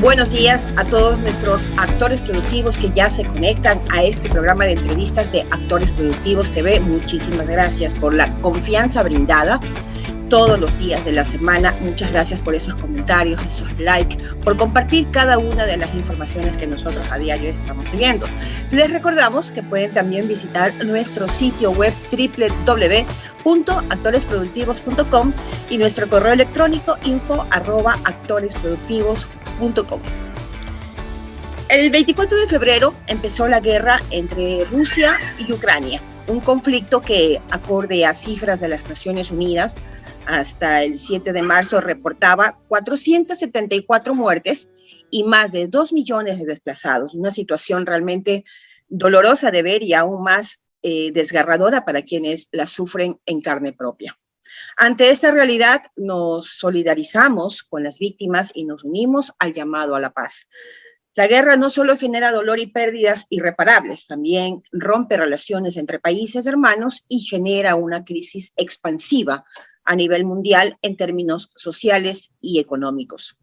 Buenos días a todos nuestros actores productivos que ya se conectan a este programa de entrevistas de Actores Productivos TV. Muchísimas gracias por la confianza brindada todos los días de la semana. Muchas gracias por esos comentarios, esos likes, por compartir cada una de las informaciones que nosotros a diario estamos subiendo. Les recordamos que pueden también visitar nuestro sitio web www.actoresproductivos.com y nuestro correo electrónico info@actoresproductivos.com. El 24 de febrero empezó la guerra entre Rusia y Ucrania, un conflicto que, acorde a cifras de las Naciones Unidas, hasta el 7 de marzo reportaba 474 muertes y más de 2 millones de desplazados. Una situación realmente dolorosa de ver y aún más desgarradora para quienes la sufren en carne propia. Ante esta realidad, nos solidarizamos con las víctimas y nos unimos al llamado a la paz. La guerra no solo genera dolor y pérdidas irreparables, también rompe relaciones entre países hermanos y genera una crisis expansiva a nivel mundial en términos sociales y económicos.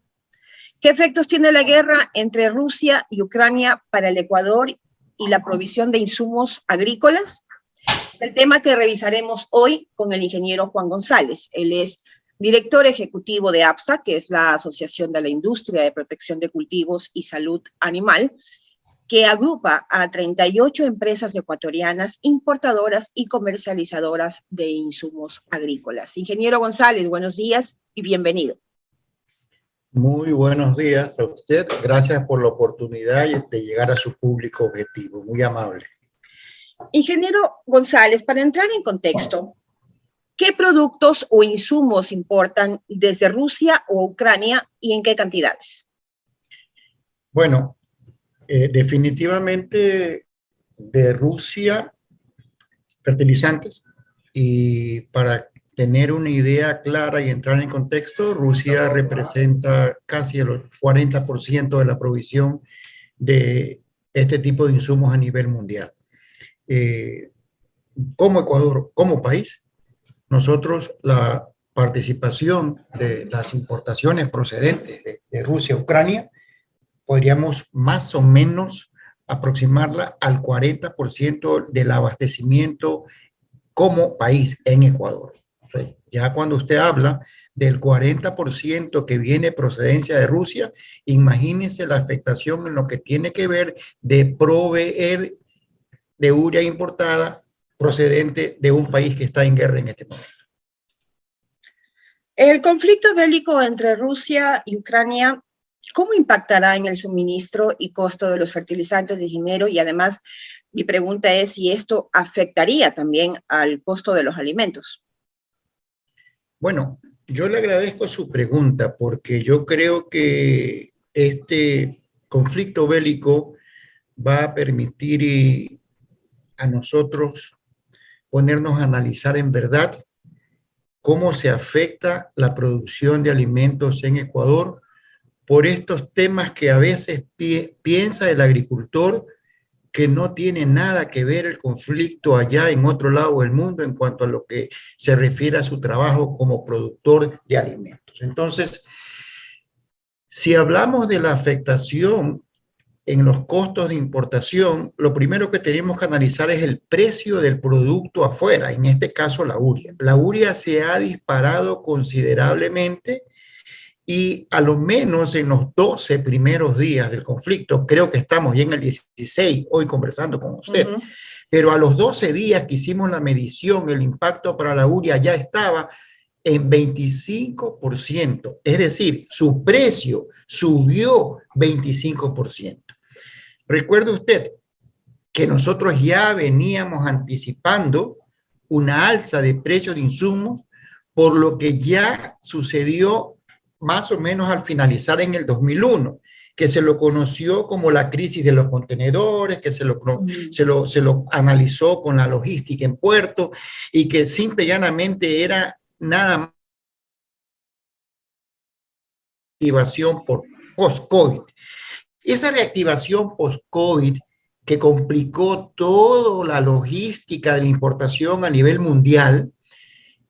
¿Qué efectos tiene la guerra entre Rusia y Ucrania para el Ecuador y la provisión de insumos agrícolas? El tema que revisaremos hoy con el ingeniero Juan González. Él es director ejecutivo de APSA, que es la Asociación de la Industria de Protección de Cultivos y Salud Animal, que agrupa a 38 empresas ecuatorianas importadoras y comercializadoras de insumos agrícolas. Ingeniero González, buenos días y bienvenido. Muy buenos días a usted. Gracias por la oportunidad de llegar a su público objetivo. Muy amable. Ingeniero González, para entrar en contexto, ¿qué productos o insumos importan desde Rusia o Ucrania y en qué cantidades? Bueno, definitivamente de Rusia, fertilizantes. Y para tener una idea clara y entrar en contexto, Rusia representa casi el 40% de la provisión de este tipo de insumos a nivel mundial. Como Ecuador, como país, nosotros la participación de las importaciones procedentes de Rusia a Ucrania, podríamos más o menos aproximarla al 40% del abastecimiento como país en Ecuador. O sea, ya cuando usted habla del 40% que viene procedencia de Rusia, imagínese la afectación en lo que tiene que ver de proveer de urea importada procedente de un país que está en guerra en este momento. El conflicto bélico entre Rusia y Ucrania, ¿cómo impactará en el suministro y costo de los fertilizantes de ingeniero? Y además, mi pregunta es si esto afectaría también al costo de los alimentos. Bueno, yo le agradezco su pregunta porque yo creo que este conflicto bélico va a permitir a nosotros ponernos a analizar en verdad cómo se afecta la producción de alimentos en Ecuador por estos temas que a veces piensa el agricultor que no tiene nada que ver el conflicto allá en otro lado del mundo en cuanto a lo que se refiere a su trabajo como productor de alimentos. Entonces, si hablamos de la afectación en los costos de importación, lo primero que tenemos que analizar es el precio del producto afuera, en este caso la urea. La urea se ha disparado considerablemente y a lo menos en los 12 primeros días del conflicto, creo que estamos ya en el 16, hoy conversando con usted, pero a los 12 días que hicimos la medición, el impacto para la urea ya estaba en 25%, es decir, su precio subió 25%. Recuerde usted que nosotros ya veníamos anticipando una alza de precios de insumos, por lo que ya sucedió más o menos al finalizar en el 2001, que se lo conoció como la crisis de los contenedores, que se lo analizó con la logística en puerto y que simple y llanamente era nada más activación por post-COVID. Esa reactivación post-COVID que complicó toda la logística de la importación a nivel mundial,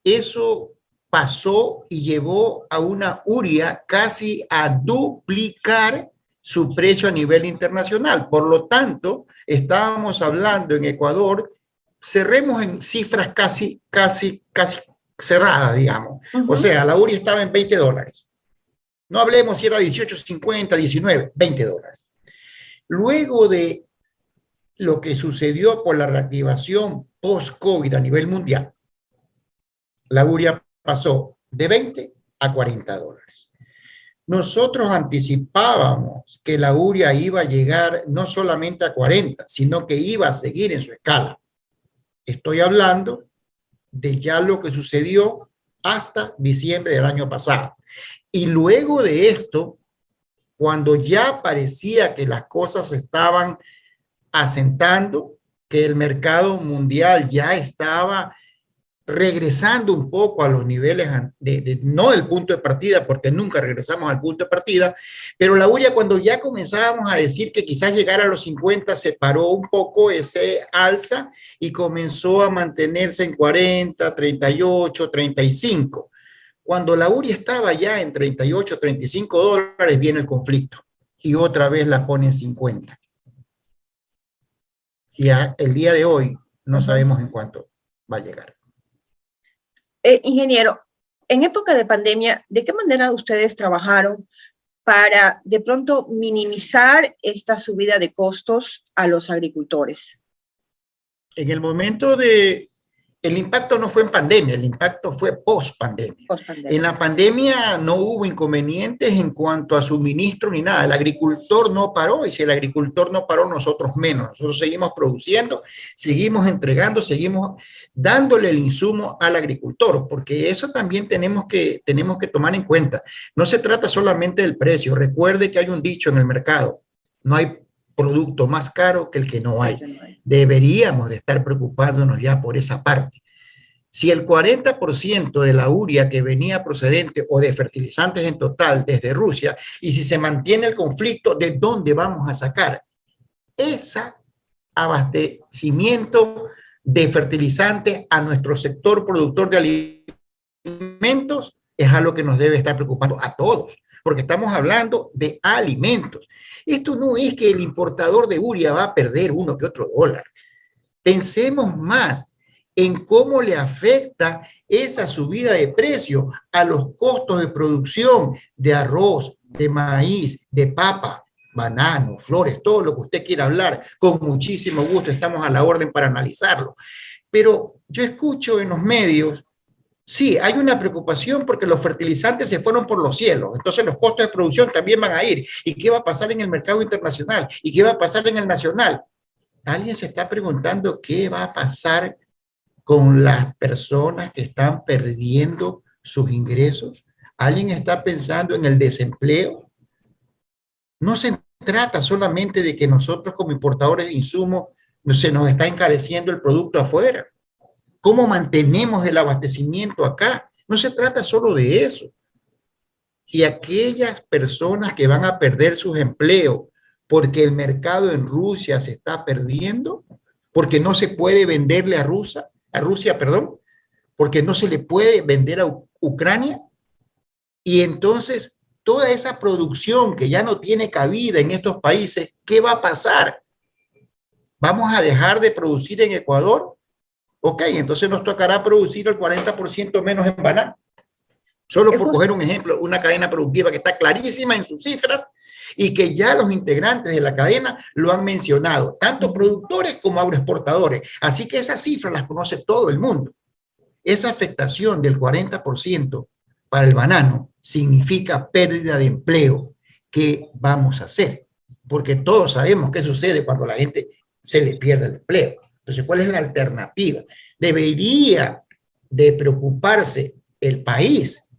eso pasó y llevó a una urea casi a duplicar su precio a nivel internacional. Por lo tanto, estábamos hablando en Ecuador, cerremos en cifras casi cerradas, digamos. O sea, la URI estaba en $20. No hablemos si era 18.50, 19, $20. Luego de lo que sucedió por la reactivación post-COVID a nivel mundial, la urea pasó de 20 a $40. Nosotros anticipábamos que la urea iba a llegar no solamente a 40, sino que iba a seguir en su escala. Estoy hablando de ya lo que sucedió hasta diciembre del año pasado. Y luego de esto, cuando ya parecía que las cosas se estaban asentando, que el mercado mundial ya estaba regresando un poco a los niveles no del punto de partida, porque nunca regresamos al punto de partida, pero la urea, cuando ya comenzábamos a decir que quizás llegar a los 50, se paró un poco ese alza y comenzó a mantenerse en 40, 38, 35. Cuando la urea estaba ya en 38, $35, viene el conflicto y otra vez la pone en 50. Y el día de hoy no sabemos en cuánto va a llegar. Ingeniero, en época de pandemia, ¿de qué manera ustedes trabajaron para de pronto minimizar esta subida de costos a los agricultores? En el momento el impacto no fue en pandemia, el impacto fue post-pandemia. En la pandemia no hubo inconvenientes en cuanto a suministro ni nada. El agricultor no paró, y si el agricultor no paró, nosotros menos. Nosotros seguimos produciendo, seguimos entregando, seguimos dándole el insumo al agricultor, porque eso también tenemos que tomar en cuenta. No se trata solamente del precio. Recuerde que hay un dicho en el mercado: no hay producto más caro que el que no hay. Deberíamos de estar preocupándonos ya por esa parte. Si el 40% de la urea que venía procedente o de fertilizantes en total desde Rusia, y si se mantiene el conflicto, ¿de dónde vamos a sacar ese abastecimiento de fertilizantes a nuestro sector productor de alimentos? Es algo que nos debe estar preocupando a todos, porque estamos hablando de alimentos. Esto no es que el importador de urea va a perder uno que otro dólar. Pensemos más en cómo le afecta esa subida de precio a los costos de producción de arroz, de maíz, de papa, banano, flores, todo lo que usted quiera hablar. Con muchísimo gusto estamos a la orden para analizarlo. Pero yo escucho en los medios, sí, hay una preocupación porque los fertilizantes se fueron por los cielos, entonces los costos de producción también van a ir. ¿Y qué va a pasar en el mercado internacional? ¿Y qué va a pasar en el nacional? ¿Alguien se está preguntando qué va a pasar con las personas que están perdiendo sus ingresos? ¿Alguien está pensando en el desempleo? No se trata solamente de que nosotros como importadores de insumos se nos está encareciendo el producto afuera. ¿Cómo mantenemos el abastecimiento acá? No se trata solo de eso. Y aquellas personas que van a perder sus empleos porque el mercado en Rusia se está perdiendo, porque no se puede venderle a Rusia, porque no se le puede vender a Ucrania, y entonces toda esa producción que ya no tiene cabida en estos países, ¿qué va a pasar? ¿Vamos a dejar de producir en Ecuador? Ok, entonces nos tocará producir el 40% menos en banano. Solo por coger un ejemplo, una cadena productiva que está clarísima en sus cifras y que ya los integrantes de la cadena lo han mencionado, tanto productores como agroexportadores. Así que esas cifras las conoce todo el mundo. Esa afectación del 40% para el banano significa pérdida de empleo. ¿Qué vamos a hacer? Porque todos sabemos qué sucede cuando la gente se le pierde el empleo. Entonces, ¿cuál es la alternativa? Debería de preocuparse el país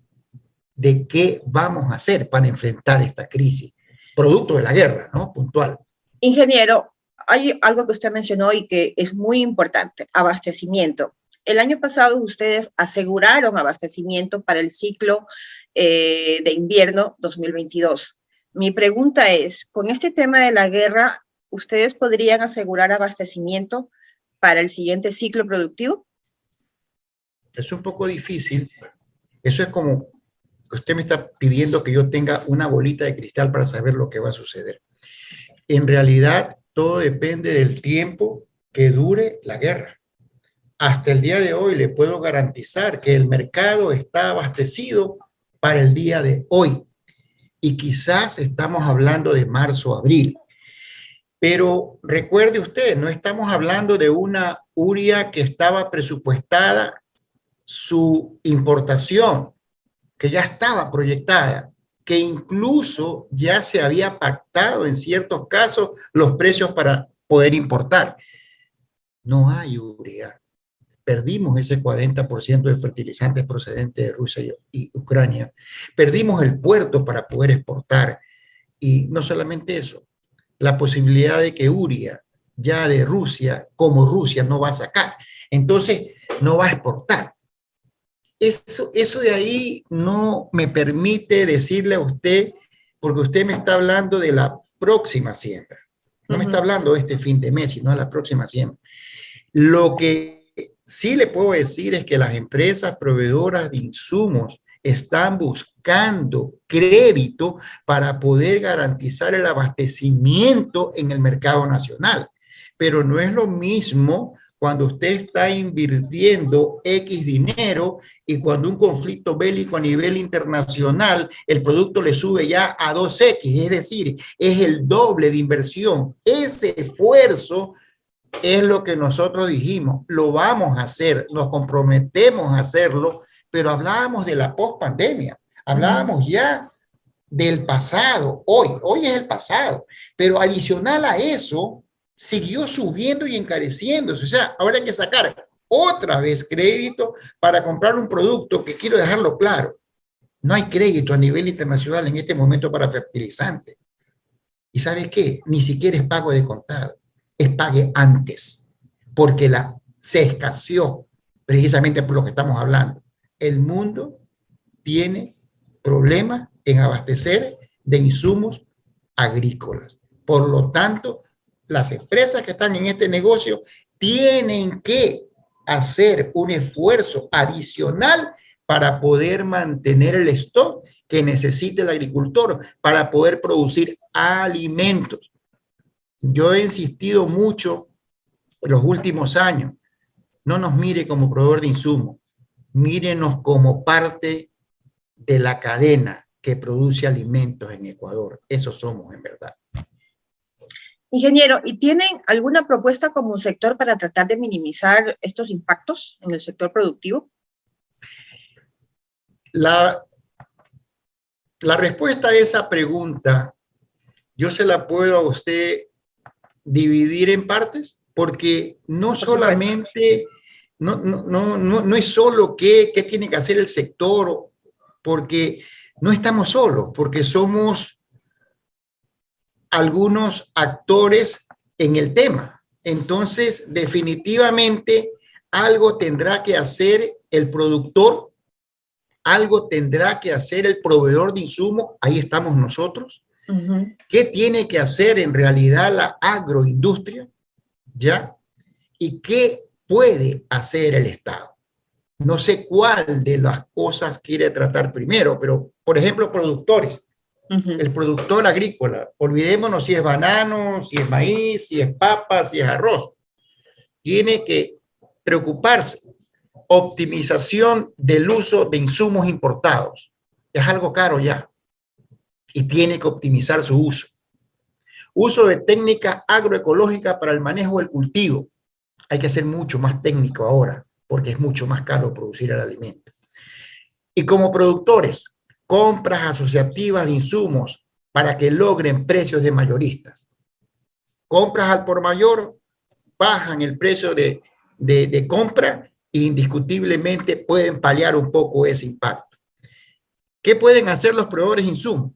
de qué vamos a hacer para enfrentar esta crisis, producto de la guerra, ¿no? Puntual. Ingeniero, hay algo que usted mencionó y que es muy importante: abastecimiento. El año pasado ustedes aseguraron abastecimiento para el ciclo de invierno 2022. Mi pregunta es, con este tema de la guerra, ¿ustedes podrían asegurar abastecimiento para el siguiente ciclo productivo? Es un poco difícil. Eso es como que usted me está pidiendo que yo tenga una bolita de cristal para saber lo que va a suceder. En realidad, todo depende del tiempo que dure la guerra. Hasta el día de hoy le puedo garantizar que el mercado está abastecido para el día de hoy. Y quizás estamos hablando de marzo, abril. Pero recuerde usted, no estamos hablando de una urea que estaba presupuestada su importación, que ya estaba proyectada, que incluso ya se había pactado en ciertos casos los precios para poder importar. No hay urea. Perdimos ese 40% de fertilizantes procedentes de Rusia y Ucrania. Perdimos el puerto para poder exportar. Y no solamente eso, la posibilidad de que urea ya de Rusia, como Rusia no va a sacar, entonces no va a exportar. Eso de ahí no me permite decirle a usted, porque usted me está hablando de la próxima siembra. No me está hablando de este fin de mes, sino de la próxima siembra. Lo que sí le puedo decir es que las empresas proveedoras de insumos están buscando crédito para poder garantizar el abastecimiento en el mercado nacional. Pero no es lo mismo cuando usted está invirtiendo X dinero y cuando un conflicto bélico a nivel internacional, el producto le sube ya a 2X, es decir, es el doble de inversión. Ese esfuerzo es lo que nosotros dijimos, lo vamos a hacer, nos comprometemos a hacerlo, pero hablábamos de la post-pandemia, hablábamos ya del pasado, hoy es el pasado, pero adicional a eso, siguió subiendo y encareciéndose, o sea, ahora hay que sacar otra vez crédito para comprar un producto que quiero dejarlo claro, no hay crédito a nivel internacional en este momento para fertilizantes, y ¿sabe qué? Ni siquiera es pago de contado, es pague antes, porque se escaseó precisamente por lo que estamos hablando. El mundo tiene problemas en abastecer de insumos agrícolas. Por lo tanto, las empresas que están en este negocio tienen que hacer un esfuerzo adicional para poder mantener el stock que necesita el agricultor para poder producir alimentos. Yo he insistido mucho en los últimos años, no nos mire como proveedor de insumos, mírenos como parte de la cadena que produce alimentos en Ecuador. Eso somos en verdad. Ingeniero, ¿y tienen alguna propuesta como sector para tratar de minimizar estos impactos en el sector productivo? La respuesta a esa pregunta, yo se la puedo a usted dividir en partes, porque no solamente, no es solo qué tiene que hacer el sector, porque no estamos solos, porque somos algunos actores en el tema. Entonces, definitivamente, algo tendrá que hacer el productor, algo tendrá que hacer el proveedor de insumos, ahí estamos nosotros. ¿Qué tiene que hacer en realidad la agroindustria? ¿Ya? ¿Y qué puede hacer el Estado? No sé cuál de las cosas quiere tratar primero, pero, por ejemplo, productores. El productor agrícola, olvidémonos si es banano, si es maíz, si es papa, si es arroz. Tiene que preocuparse. Optimización del uso de insumos importados. Es algo caro ya. Y tiene que optimizar su uso. Uso de técnica agroecológica para el manejo del cultivo. Hay que ser mucho más técnico ahora, porque es mucho más caro producir el alimento. Y como productores, compras asociativas de insumos para que logren precios de mayoristas. Compras al por mayor, bajan el precio de compra e indiscutiblemente pueden paliar un poco ese impacto. ¿Qué pueden hacer los proveedores de insumos?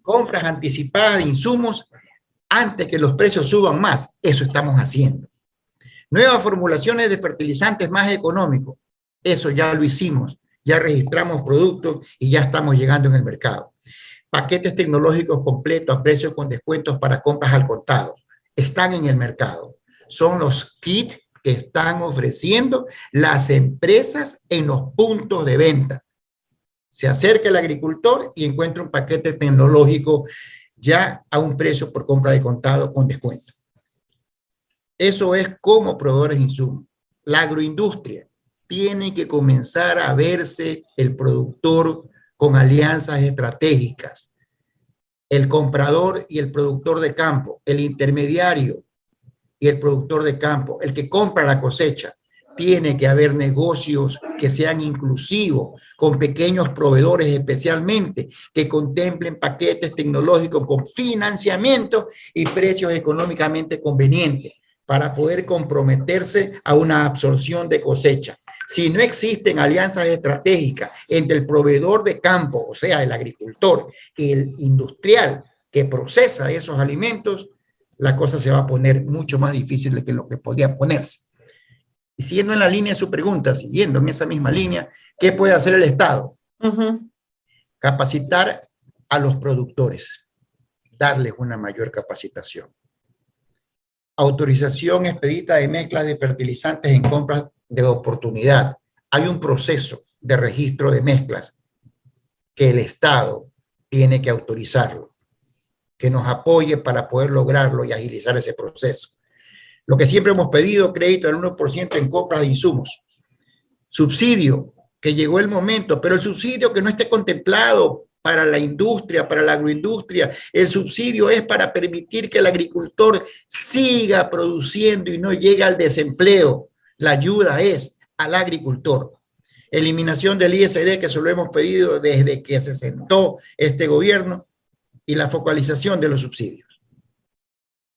Compras anticipadas de insumos antes que los precios suban más. Eso estamos haciendo. Nuevas formulaciones de fertilizantes más económicos. Eso ya lo hicimos. Ya registramos productos y ya estamos llegando en el mercado. Paquetes tecnológicos completos a precios con descuentos para compras al contado. Están en el mercado. Son los kits que están ofreciendo las empresas en los puntos de venta. Se acerca el agricultor y encuentra un paquete tecnológico ya a un precio por compra de contado con descuento. Eso es como proveedores de insumos. La agroindustria tiene que comenzar a verse el productor con alianzas estratégicas, el comprador y el productor de campo, el intermediario y el productor de campo, el que compra la cosecha. Tiene que haber negocios que sean inclusivos, con pequeños proveedores especialmente, que contemplen paquetes tecnológicos con financiamiento y precios económicamente convenientes para poder comprometerse a una absorción de cosecha. Si no existen alianzas estratégicas entre el proveedor de campo, o sea, el agricultor, y el industrial que procesa esos alimentos, la cosa se va a poner mucho más difícil de que lo que podría ponerse. Y siguiendo en la línea de su pregunta, siguiendo en esa misma línea, ¿qué puede hacer el Estado? Capacitar a los productores, darles una mayor capacitación. Autorización expedita de mezclas de fertilizantes en compras de oportunidad. Hay un proceso de registro de mezclas que el Estado tiene que autorizarlo, que nos apoye para poder lograrlo y agilizar ese proceso. Lo que siempre hemos pedido, crédito del 1% en compras de insumos. Subsidio, que llegó el momento, pero el subsidio que no esté contemplado para la industria, para la agroindustria, el subsidio es para permitir que el agricultor siga produciendo y no llegue al desempleo. La ayuda es al agricultor. Eliminación del ISD, que se lo hemos pedido desde que se sentó este gobierno, y la focalización de los subsidios.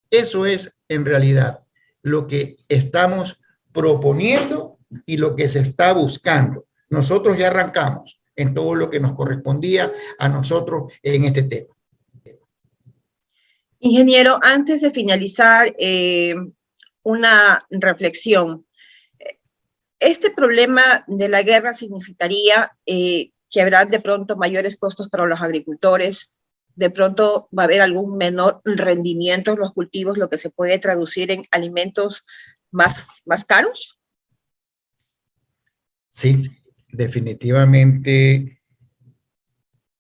Eso es, en realidad, lo que estamos proponiendo y lo que se está buscando. Nosotros ya arrancamos en todo lo que nos correspondía a nosotros en este tema. Ingeniero, antes de finalizar, una reflexión. ¿Este problema de la guerra significaría que habrá de pronto mayores costos para los agricultores? ¿De pronto va a haber algún menor rendimiento en los cultivos, lo que se puede traducir en alimentos más caros? Sí, definitivamente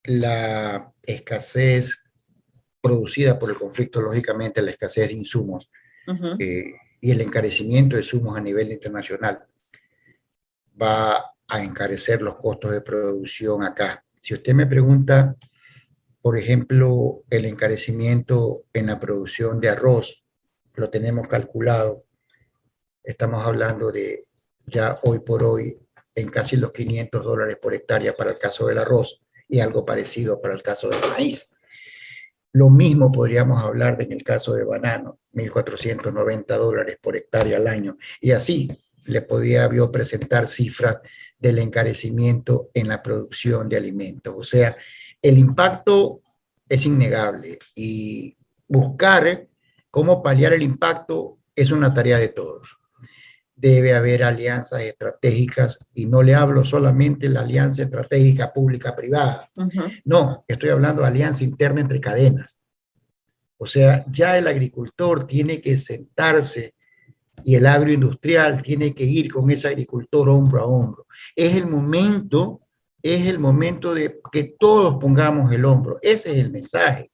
la escasez producida por el conflicto, lógicamente la escasez de insumos y el encarecimiento de insumos a nivel internacional va a encarecer los costos de producción acá. Si usted me pregunta, por ejemplo, el encarecimiento en la producción de arroz, lo tenemos calculado, estamos hablando de ya hoy por hoy en casi los $500 por hectárea para el caso del arroz y algo parecido para el caso del maíz. Lo mismo podríamos hablar en el caso de banano, $1,490 por hectárea al año. Y así le podía yo presentar cifras del encarecimiento en la producción de alimentos. O sea, el impacto es innegable y buscar cómo paliar el impacto es una tarea de todos. Debe haber alianzas estratégicas y no le hablo solamente de la alianza estratégica pública-privada. No, estoy hablando de alianza interna entre cadenas. O sea, ya el agricultor tiene que sentarse y el agroindustrial tiene que ir con ese agricultor hombro a hombro. Es el momento de que todos pongamos el hombro. Ese es el mensaje.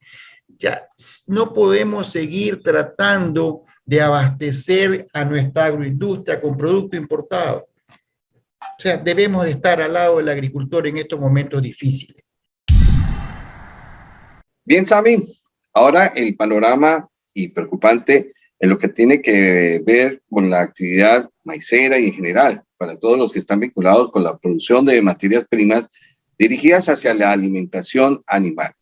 Ya no podemos seguir tratando de abastecer a nuestra agroindustria con producto importado. O sea, debemos de estar al lado del agricultor en estos momentos difíciles. Bien, Sami, ahora el panorama y preocupante en lo que tiene que ver con la actividad maicera y en general, para todos los que están vinculados con la producción de materias primas dirigidas hacia la alimentación animal.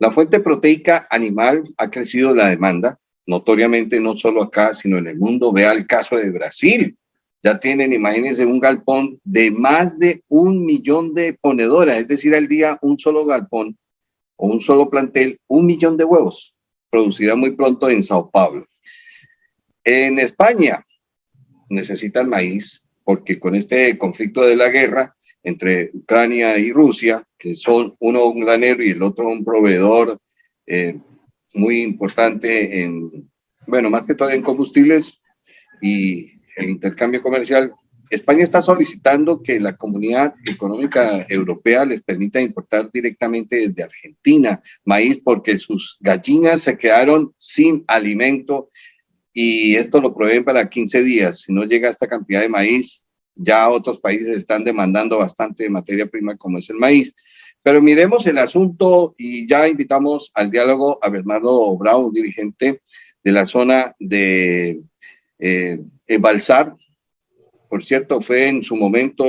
La fuente proteica animal ha crecido la demanda, notoriamente no solo acá, sino en el mundo. Vea el caso de Brasil. Ya tienen, imagínense, un galpón de más de 1 millón de ponedoras, es decir, al día un solo galpón o un solo plantel, 1 millón de huevos. Producirá muy pronto en Sao Paulo. En España necesitan maíz porque con este conflicto de la guerra entre Ucrania y Rusia, que son uno un granero y el otro un proveedor muy importante en, bueno, más que todo en combustibles y el intercambio comercial, España está solicitando que la Comunidad Económica Europea les permita importar directamente desde Argentina maíz porque sus gallinas se quedaron sin alimento y esto lo proveen para 15 días. Si no llega esta cantidad de maíz, ya otros países están demandando bastante materia prima como es el maíz. Pero miremos el asunto y ya invitamos al diálogo a Bernardo Bravo, un dirigente de la zona de Balsar. Por cierto, fue en su momento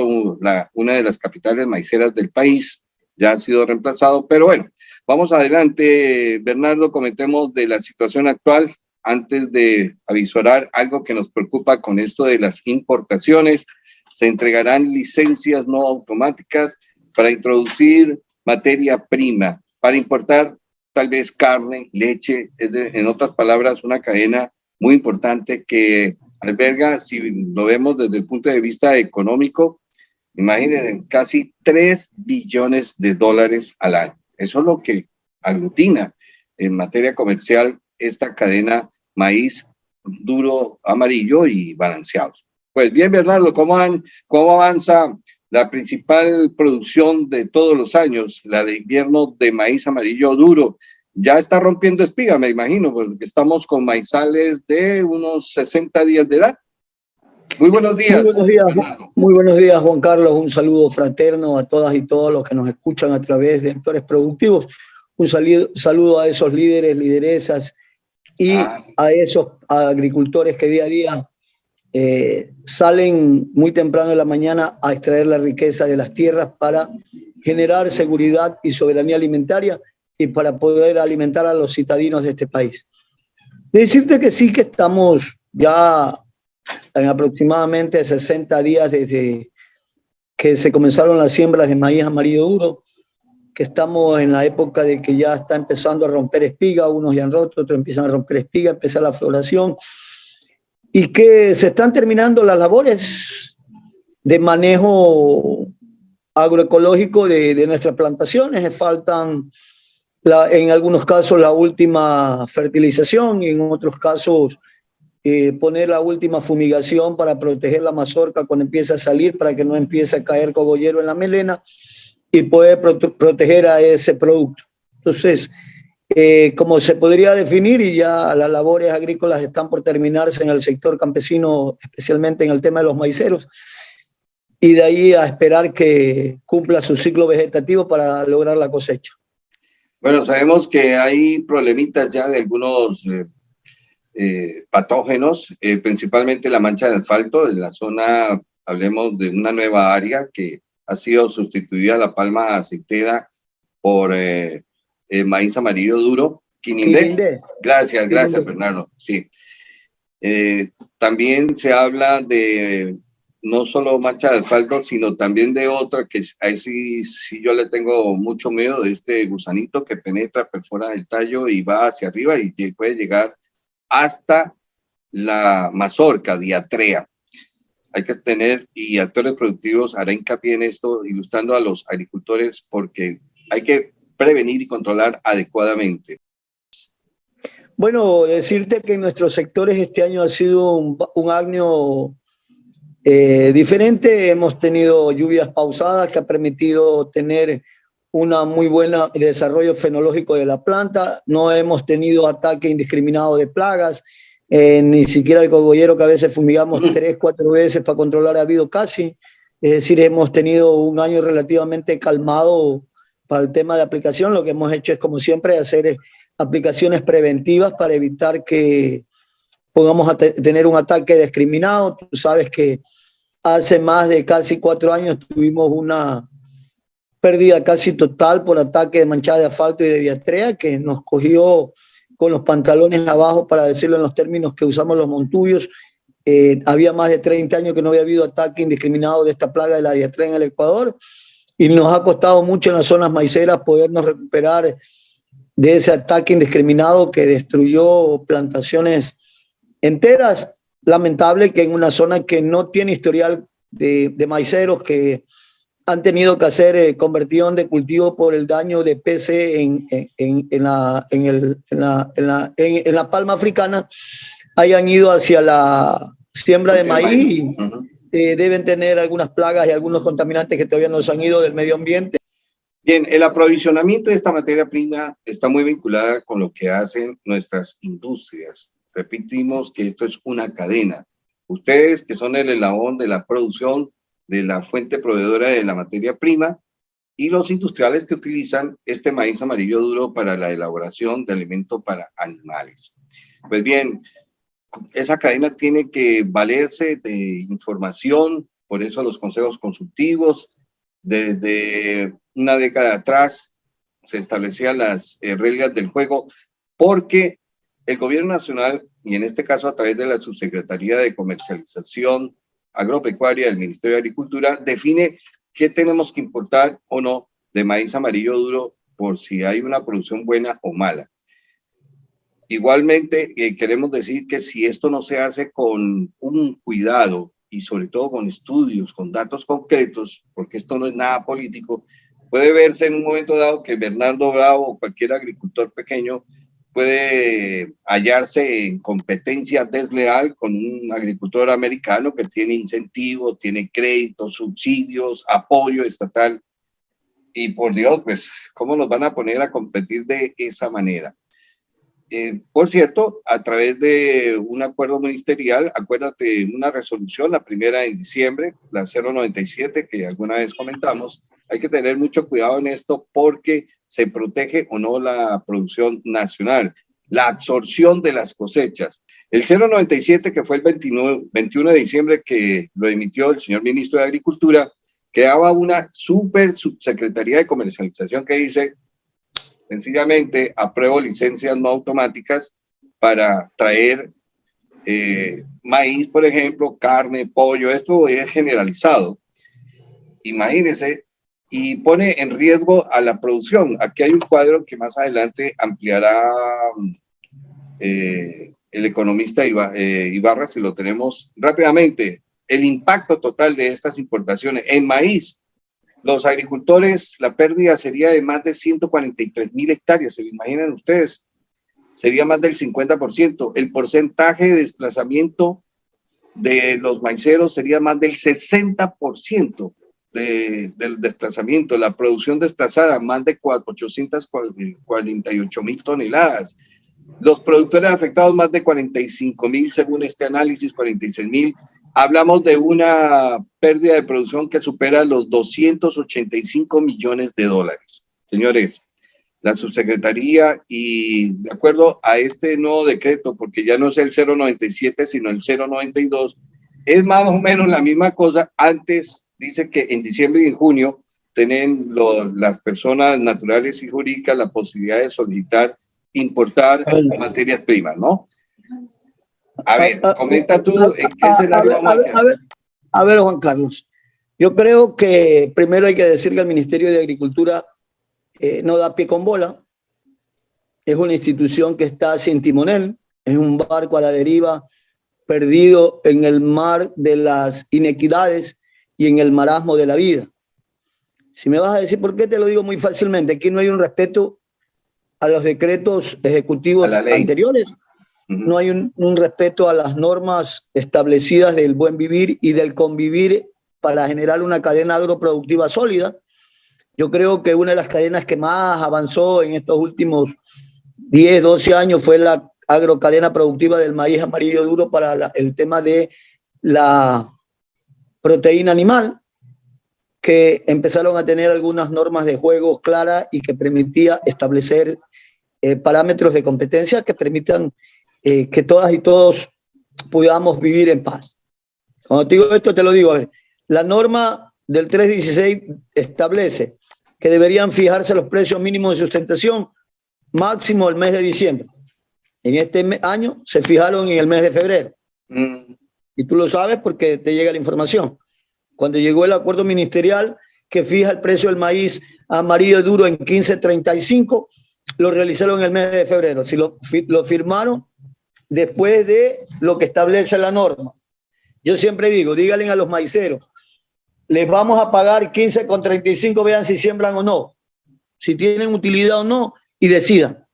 una de las capitales maiceras del país, ya ha sido reemplazado, pero bueno, vamos adelante, Bernardo, comentemos de la situación actual antes de avisorar algo que nos preocupa con esto de las importaciones. Se entregarán licencias no automáticas para introducir materia prima, para importar tal vez carne, leche, en otras palabras, una cadena muy importante que alberga, si lo vemos desde el punto de vista económico, imagínense, casi 3 billones de dólares al año. Eso es lo que aglutina en materia comercial esta cadena maíz duro, amarillo y balanceados. Pues bien, Bernardo, ¿cómo avanza la principal producción de todos los años, la de invierno de maíz amarillo duro? Ya está rompiendo espiga, me imagino, porque estamos con maizales de unos 60 días de edad. Muy buenos días. Muy buenos días, Juan Carlos. Un saludo fraterno a todas y todos los que nos escuchan a través de Actores Productivos. Un saludo a esos líderes, lideresas y a esos agricultores que día a día salen muy temprano en la mañana a extraer la riqueza de las tierras para generar seguridad y soberanía alimentaria y para poder alimentar a los citadinos de este país. Decirte que sí, que estamos ya en aproximadamente 60 días desde que se comenzaron las siembras de maíz amarillo duro, que estamos en la época de que ya está empezando a romper espiga, unos ya han roto, otros empiezan a romper espiga, empieza la floración, y que se están terminando las labores de manejo agroecológico de nuestras plantaciones. Faltan en algunos casos la última fertilización y en otros casos poner la última fumigación para proteger la mazorca cuando empieza a salir, para que no empiece a caer cogollero en la melena y poder proteger a ese producto. Entonces, como se podría definir, y ya las labores agrícolas están por terminarse en el sector campesino, especialmente en el tema de los maiceros, y de ahí a esperar que cumpla su ciclo vegetativo para lograr la cosecha. Bueno, sabemos que hay problemitas ya de algunos patógenos, principalmente la mancha de asfalto. En la zona, hablemos de una nueva área que ha sido sustituida la palma aceitera por maíz amarillo duro, Quinindé. Gracias, Bernardo. Sí. También se habla de no solo mancha de asfalto, sino también de otra que ahí sí yo le tengo mucho miedo, de este gusanito que penetra, perfora el tallo y va hacia arriba y puede llegar hasta la mazorca, diatrea. Hay que tener, y Actores Productivos hará hincapié en esto, ilustrando a los agricultores, porque hay que prevenir y controlar adecuadamente. Bueno, decirte que en nuestros sectores este año ha sido un año diferente. Hemos tenido lluvias pausadas que ha permitido tener una muy buena desarrollo fenológico de la planta. No hemos tenido ataque indiscriminado de plagas, ni siquiera el cogollero que a veces fumigamos 3-4 veces para controlar ha habido casi. Es decir, hemos tenido un año relativamente calmado para el tema de aplicación. Lo que hemos hecho es, como siempre, hacer aplicaciones preventivas para evitar que podamos tener un ataque discriminado. Tú sabes que hace más de casi 4 años tuvimos una pérdida casi total por ataque de manchada de asfalto y de diatrea, que nos cogió con los pantalones abajo, para decirlo en los términos que usamos los montuyos. Había más de 30 años que no había habido ataque indiscriminado de esta plaga de la diatrea en el Ecuador, y nos ha costado mucho en las zonas maiceras podernos recuperar de ese ataque indiscriminado que destruyó plantaciones enteras. Lamentable que en una zona que no tiene historial de maiceros, que han tenido que hacer conversión de cultivo por el daño de PC en la palma africana, hayan ido hacia la siembra de maíz deben tener algunas plagas y algunos contaminantes que todavía no se han ido del medio ambiente. Bien, el aprovisionamiento de esta materia prima está muy vinculada con lo que hacen nuestras industrias. Repetimos que esto es una cadena. Ustedes, que son el eslabón de la producción de la fuente proveedora de la materia prima, y los industriales que utilizan este maíz amarillo duro para la elaboración de alimento para animales. Pues bien, esa cadena tiene que valerse de información, por eso los consejos consultivos. Desde una década atrás se establecían las reglas del juego, porque el gobierno nacional, y en este caso a través de la Subsecretaría de Comercialización Agropecuaria del Ministerio de Agricultura, define qué tenemos que importar o no de maíz amarillo duro por si hay una producción buena o mala. Igualmente, queremos decir que si esto no se hace con un cuidado y sobre todo con estudios, con datos concretos, porque esto no es nada político, puede verse en un momento dado que Bernardo Bravo o cualquier agricultor pequeño puede hallarse en competencia desleal con un agricultor americano que tiene incentivos, tiene créditos, subsidios, apoyo estatal. Y por Dios, pues, ¿cómo nos van a poner a competir de esa manera? Por cierto, a través de un acuerdo ministerial, acuérdate, una resolución, la primera en diciembre, la 097, que alguna vez comentamos, hay que tener mucho cuidado en esto porque se protege o no la producción nacional, la absorción de las cosechas. El 097, que fue el 21 de diciembre que lo emitió el señor ministro de Agricultura, creaba una super subsecretaría de comercialización que dice, sencillamente, apruebo licencias no automáticas para traer maíz, por ejemplo, carne, pollo, esto es generalizado. Imagínense, y pone en riesgo a la producción. Aquí hay un cuadro que más adelante ampliará el economista Ibarra, si lo tenemos rápidamente. El impacto total de estas importaciones en maíz. Los agricultores, la pérdida sería de más de 143.000 hectáreas, ¿se lo imaginan ustedes? Sería más del 50%. El porcentaje de desplazamiento de los maiceros sería más del 60% del desplazamiento. La producción desplazada, más de 848.000 toneladas. Los productores afectados, más de 45.000, según este análisis, 46.000. Hablamos de una pérdida de producción que supera los 285 millones de dólares. Señores, la subsecretaría, y de acuerdo a este nuevo decreto, porque ya no es el 097, sino el 092, es más o menos la misma cosa. Antes dice que en diciembre y en junio tienen las personas naturales y jurídicas la posibilidad de solicitar, importar materias primas, ¿no? A ver, comenta tú en qué escenario vamos a quedar. A ver, Juan Carlos, yo creo que primero hay que decir que el Ministerio de Agricultura no da pie con bola, es una institución que está sin timonel, es un barco a la deriva, perdido en el mar de las inequidades y en el marasmo de la vida. Si me vas a decir por qué, te lo digo muy fácilmente, aquí no hay un respeto a los decretos ejecutivos anteriores. No hay un respeto a las normas establecidas del buen vivir y del convivir para generar una cadena agroproductiva sólida. Yo creo que una de las cadenas que más avanzó en estos últimos 10, 12 años fue la agrocadena productiva del maíz amarillo duro para el tema de la proteína animal, que empezaron a tener algunas normas de juego claras y que permitía establecer parámetros de competencia que permitan que todas y todos podamos vivir en paz. Cuando te digo esto, te lo digo, la norma del 316 establece que deberían fijarse los precios mínimos de sustentación máximo el mes de diciembre. En este año se fijaron en el mes de febrero. Y tú lo sabes porque te llega la información. Cuando llegó el acuerdo ministerial que fija el precio del maíz amarillo duro en 15.35, lo realizaron en el mes de febrero. Si lo firmaron después de lo que establece la norma. Yo siempre digo, díganle a los maiceros, les vamos a pagar 15.35, vean si siembran o no, si tienen utilidad o no, y decidan.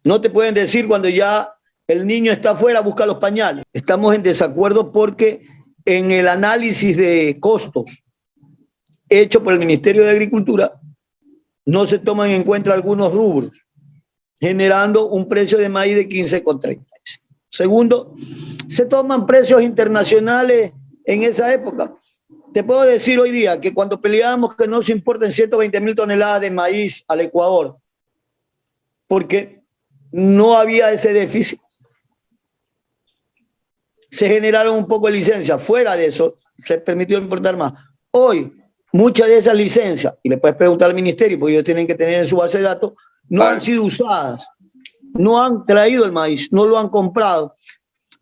No te pueden decir cuando ya el niño está afuera, busca los pañales. Estamos en desacuerdo porque en el análisis de costos hecho por el Ministerio de Agricultura, no se toman en cuenta algunos rubros, generando un precio de maíz de 15,30. Segundo, se toman precios internacionales en esa época. Te puedo decir hoy día que cuando peleábamos que no se importen 120,000 toneladas de maíz al Ecuador, porque no había ese déficit, se generaron un poco de licencias. Fuera de eso, se permitió importar más. Hoy, muchas de esas licencias, y le puedes preguntar al ministerio, porque ellos tienen que tener en su base de datos, no han sido usadas, no han traído el maíz, no lo han comprado,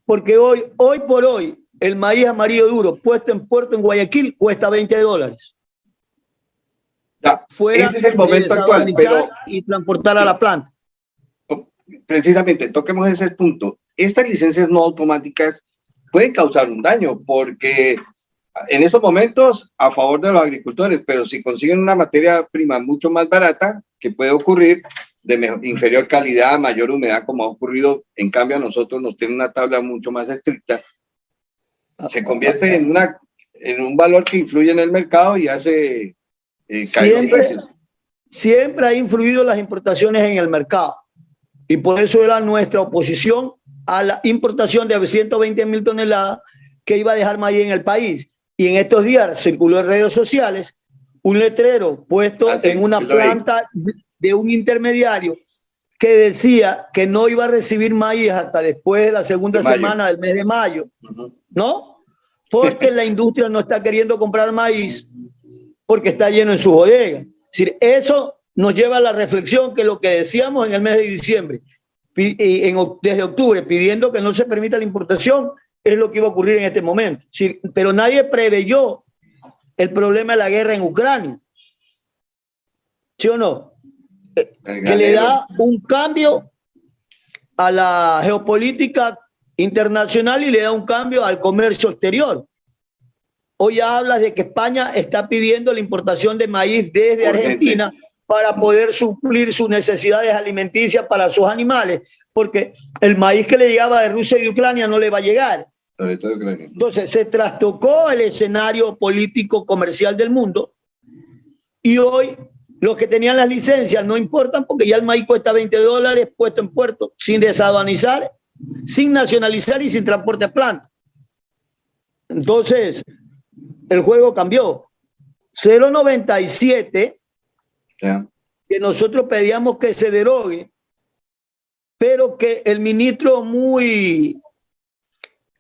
porque hoy por hoy, el maíz amarillo duro puesto en puerto en Guayaquil cuesta $20. Fuera ese es el momento actual, pero y transportar a la planta. Precisamente, toquemos ese punto. Estas licencias no automáticas pueden causar un daño, porque en estos momentos a favor de los agricultores, pero si consiguen una materia prima mucho más barata, que puede ocurrir de inferior calidad, mayor humedad, como ha ocurrido, en cambio a nosotros nos tiene una tabla mucho más estricta, se convierte en un valor que influye en el mercado y hace caer los precios. Siempre ha influido las importaciones en el mercado, y por eso era nuestra oposición a la importación de 120,000 toneladas que iba a dejar maíz en el país. Y en estos días circuló en redes sociales un letrero puesto en una planta de un intermediario que decía que no iba a recibir maíz hasta después de la segunda semana del mes de mayo, ¿no? Porque la industria no está queriendo comprar maíz porque está lleno en su bodega. Es decir, eso nos lleva a la reflexión que lo que decíamos en el mes de diciembre, desde octubre, pidiendo que no se permita la importación, es lo que iba a ocurrir en este momento. Sí, pero nadie preveyó el problema de la guerra en Ucrania. ¿Sí o no? Que le da un cambio a la geopolítica internacional y le da un cambio al comercio exterior. Hoy hablas de que España está pidiendo la importación de maíz desde Argentina para poder suplir sus necesidades alimenticias para sus animales, porque el maíz que le llegaba de Rusia y de Ucrania no le va a llegar. Entonces se trastocó el escenario político comercial del mundo, y hoy los que tenían las licencias no importan, porque ya el maíz cuesta $20 puesto en puerto, sin desaduanizar, sin nacionalizar y sin transporte a planta. Entonces el juego cambió. 0,97, que nosotros pedíamos que se derogue, pero que el ministro muy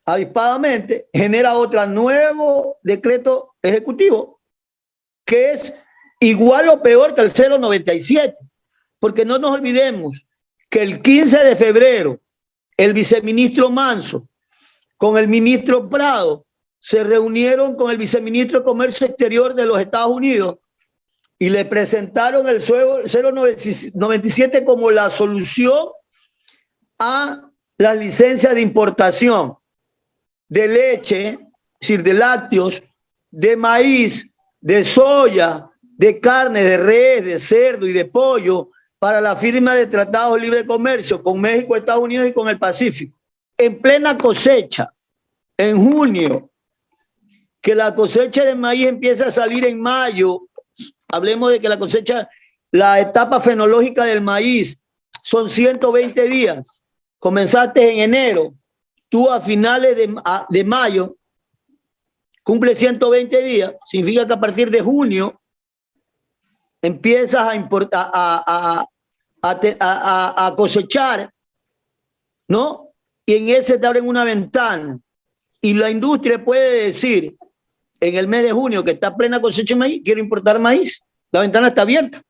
avispadamente genera otro nuevo decreto ejecutivo que es igual o peor que el 0,97, porque no nos olvidemos que el 15 de febrero el viceministro Manso con el ministro Prado se reunieron con el viceministro de Comercio Exterior de los Estados Unidos y le presentaron el 0,97 como la solución a las licencias de importación de leche, es decir, de lácteos, de maíz, de soya, de carne, de res, de cerdo y de pollo para la firma de tratados de libre comercio con México, Estados Unidos y con el Pacífico. En plena cosecha, en junio, que la cosecha de maíz empieza a salir en mayo, hablemos de que la cosecha, la etapa fenológica del maíz son 120 días. Comenzaste en enero, tú a finales de mayo cumple 120 días, significa que a partir de junio empiezas a importar, a cosechar, ¿no? Y en ese te abren una ventana y la industria puede decir en el mes de junio que está plena cosecha de maíz, quiero importar maíz, la ventana está abierta.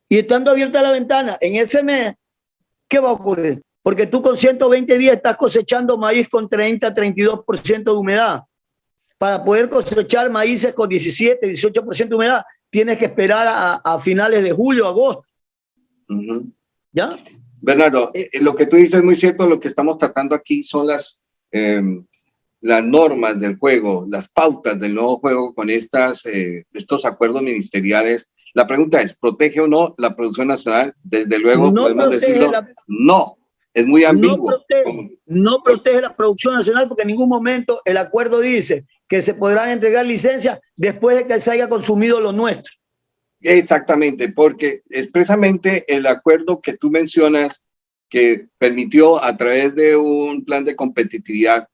Y estando abierta la ventana en ese mes, ¿qué va a ocurrir? Porque tú con 120 días estás cosechando maíz con 30-32% de humedad. Para poder cosechar maíces con 17-18% de humedad, tienes que esperar a finales de julio, agosto. ¿Ya? Bernardo, lo que tú dices es muy cierto. Lo que estamos tratando aquí son las normas del juego, las pautas del nuevo juego con estos acuerdos ministeriales. La pregunta es, ¿protege o no la producción nacional? Desde luego no podemos decirlo, no. es muy ambiguo. No protege la producción nacional porque en ningún momento el acuerdo dice que se podrán entregar licencias después de que se haya consumido lo nuestro. Exactamente, porque expresamente el acuerdo que tú mencionas, que permitió a través de un plan de competitividad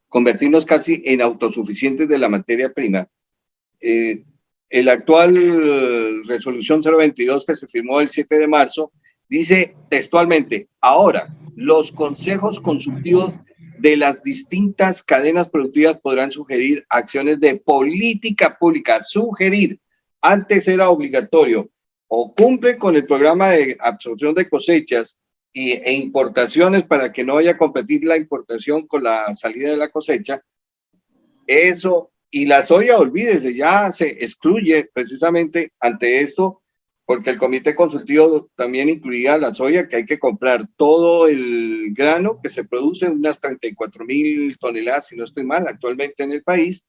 convertirnos casi en autosuficientes de la materia prima, el actual resolución 022 que se firmó el 7 de marzo dice textualmente: ahora los consejos consultivos de las distintas cadenas productivas podrán sugerir acciones de política pública. Sugerir, antes era obligatorio, o cumple con el programa de absorción de cosechas e importaciones para que no vaya a competir la importación con la salida de la cosecha. Eso, y la soya, olvídese, ya se excluye precisamente ante esto, porque el comité consultivo también incluía la soya, que hay que comprar todo el grano que se produce, unas 34,000 toneladas, si no estoy mal, actualmente en el país,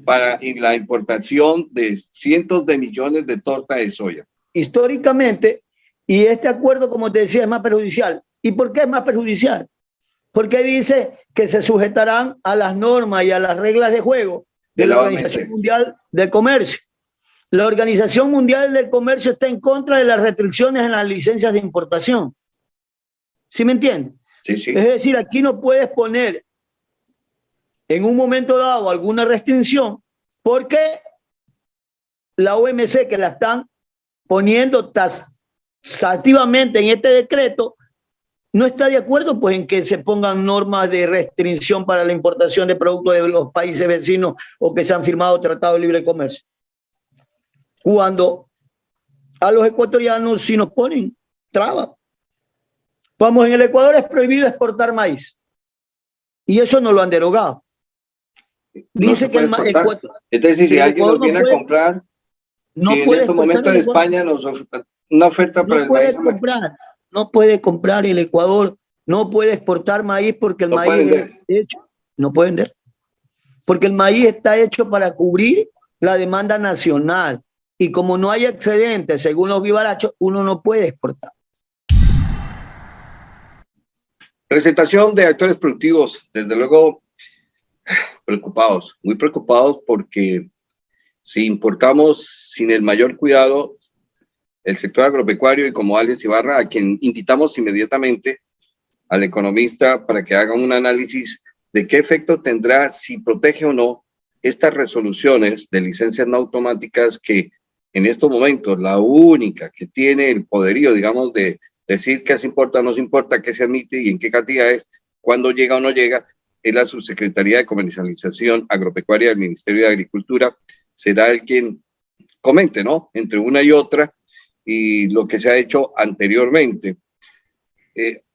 para la importación de cientos de millones de tortas de soya. Históricamente, y este acuerdo, como te decía, es más perjudicial. ¿Y por qué es más perjudicial? Porque dice que se sujetarán a las normas y a las reglas de juego de la Organización Mundial del Comercio. La Organización Mundial del Comercio está en contra de las restricciones en las licencias de importación. ¿Sí me entiendes? Sí, sí. Es decir, aquí no puedes poner en un momento dado alguna restricción porque la OMC, que la están poniendo taxativamente en este decreto, no está de acuerdo pues en que se pongan normas de restricción para la importación de productos de los países vecinos o que se han firmado tratados de libre comercio. Cuando a los ecuatorianos sí nos ponen trabas. Vamos, en el Ecuador es prohibido exportar maíz. Y eso no lo han derogado. Dice no que el Ecuador, es decir, si alguien nos viene a comprar, no si en estos momentos de España nos ofrece una oferta para el maíz. No puede comprar el Ecuador, no puede exportar maíz porque el maíz está hecho, no puede vender, porque el maíz está hecho para cubrir la demanda nacional y como no hay excedente, según los vivarachos, uno no puede exportar. Presentación de actores productivos, desde luego preocupados, muy preocupados porque si importamos sin el mayor cuidado el sector agropecuario, y como Alex Ibarra, a quien invitamos inmediatamente al economista para que haga un análisis de qué efecto tendrá, si protege o no estas resoluciones de licencias no automáticas, que en estos momentos la única que tiene el poderío, digamos, de decir qué se importa o no se importa, qué se admite y en qué cantidades, cuándo llega o no llega, es la Subsecretaría de Comercialización Agropecuaria del Ministerio de Agricultura. Será el quien comente, ¿no?, entre una y otra, y lo que se ha hecho anteriormente.